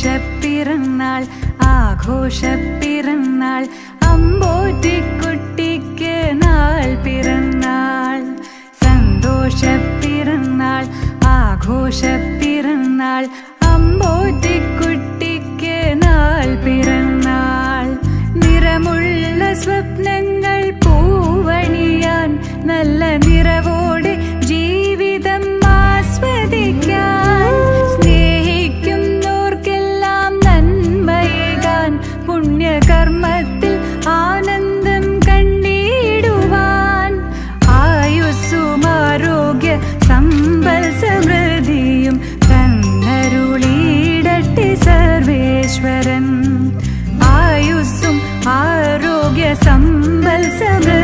സന്തോഷപ്പിറന്നാൾ ആഘോഷപ്പിറന്നാൾ അമ്പോറ്റിക്കുട്ടിക്ക് നാൾ പിറന്നാൾ. സന്തോഷപ്പിറന്നാൾ ആഘോഷപ്പിറന്നാൾ അമ്പോറ്റിക്കുട്ടിക്ക് നാൾ പിറന്നാൾ. നിറമുള്ള സ്വപ്നങ്ങൾ പൂവണിയാൻ നല്ല നിറവോടെ ജീവിതം ആസ്വദിക്കാൻ സ്നേഹിക്കുന്നോർക്കെല്ലാം നന്മയേകാൻ പുണ്യകർമ്മത്തിൽ ആനന്ദം കണ്ടിടുവാൻ ആയുസ്സും ആരോഗ്യ സമ്പൽ സമൃദ്ധിയും തന്നരുളിയിടട്ടെ സർവേശ്വരൻ. ആയുസ്സും ആരോഗ്യ സമ്പൽ സമൃദ്ധി